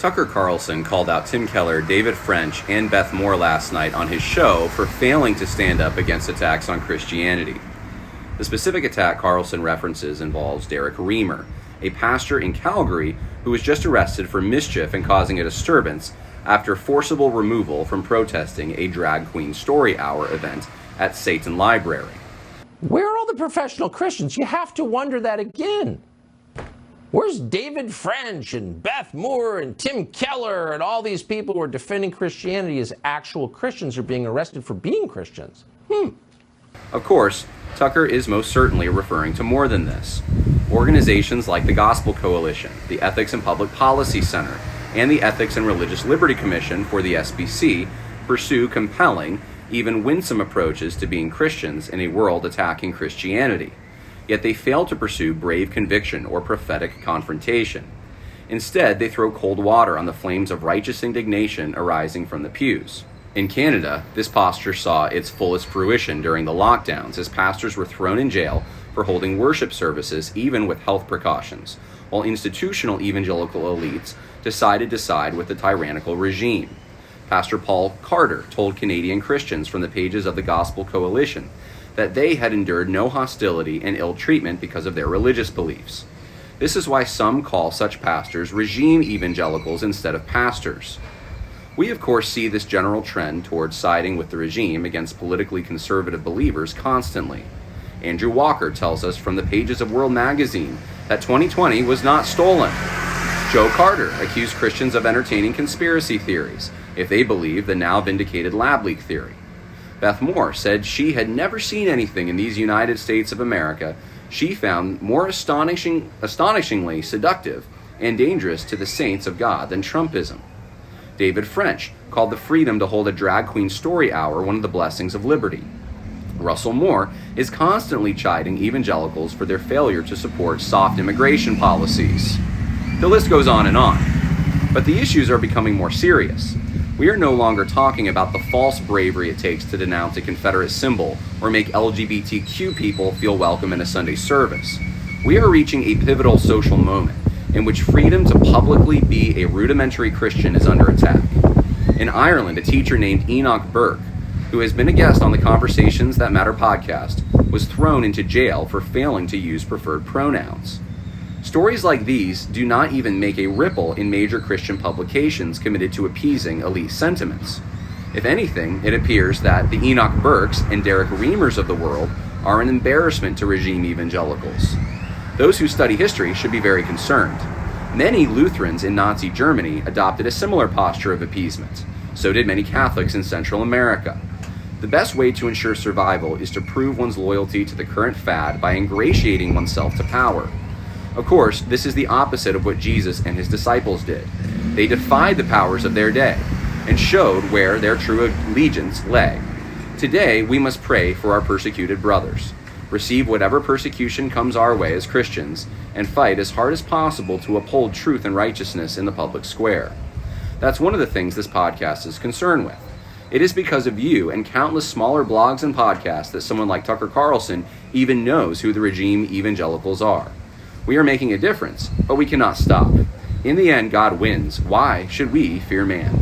Tucker Carlson called out Tim Keller, David French, and Beth Moore last night on his show for failing to stand up against attacks on Christianity. The specific attack Carlson references involves Derek Reimer, a pastor in Calgary who was just arrested for mischief and causing a disturbance after forcible removal from protesting a drag queen story hour event at Seton Library. Where are all the professional Christians? You have to wonder that again. Where's David French and Beth Moore and Tim Keller and all these people who are defending Christianity as actual Christians are being arrested for being Christians? Of course, Tucker is most certainly referring to more than this. Organizations like the Gospel Coalition, the Ethics and Public Policy Center, and the Ethics and Religious Liberty Commission for the SBC pursue compelling, even winsome approaches to being Christians in a world attacking Christianity. Yet they fail to pursue brave conviction or prophetic confrontation. Instead, they throw cold water on the flames of righteous indignation arising from the pews. In Canada, this posture saw its fullest fruition during the lockdowns as pastors were thrown in jail for holding worship services even with health precautions, while institutional evangelical elites decided to side with the tyrannical regime. Pastor Paul Carter told Canadian Christians from the pages of the Gospel Coalition that they had endured no hostility and ill treatment because of their religious beliefs. This is why some call such pastors regime evangelicals instead of pastors. We, of course, see this general trend towards siding with the regime against politically conservative believers constantly. Andrew Walker tells us from the pages of World Magazine that 2020 was not stolen. Joe Carter accused Christians of entertaining conspiracy theories if they believe the now vindicated lab leak theory. Beth Moore said she had never seen anything in these United States of America she found more astonishingly seductive and dangerous to the saints of God than Trumpism. David French called the freedom to hold a drag queen story hour one of the blessings of liberty. Russell Moore is constantly chiding evangelicals for their failure to support soft immigration policies. The list goes on and on. But the issues are becoming more serious. We are no longer talking about the false bravery it takes to denounce a Confederate symbol or make LGBTQ people feel welcome in a Sunday service. We are reaching a pivotal social moment in which freedom to publicly be a rudimentary Christian is under attack. In Ireland, a teacher named Enoch Burke, who has been a guest on the Conversations That Matter podcast, was thrown into jail for failing to use preferred pronouns. Stories like these do not even make a ripple in major Christian publications committed to appeasing elite sentiments. If anything, it appears that the Enoch Burkes and Derek Reimers of the world are an embarrassment to regime evangelicals. Those who study history should be very concerned. Many Lutherans in Nazi Germany adopted a similar posture of appeasement. So did many Catholics in Central America. The best way to ensure survival is to prove one's loyalty to the current fad by ingratiating oneself to power. Of course, this is the opposite of what Jesus and his disciples did. They defied the powers of their day and showed where their true allegiance lay. Today, we must pray for our persecuted brothers, receive whatever persecution comes our way as Christians, and fight as hard as possible to uphold truth and righteousness in the public square. That's one of the things this podcast is concerned with. It is because of you and countless smaller blogs and podcasts that someone like Tucker Carlson even knows who the regime evangelicals are. We are making a difference, but we cannot stop. In the end, God wins. Why should we fear man?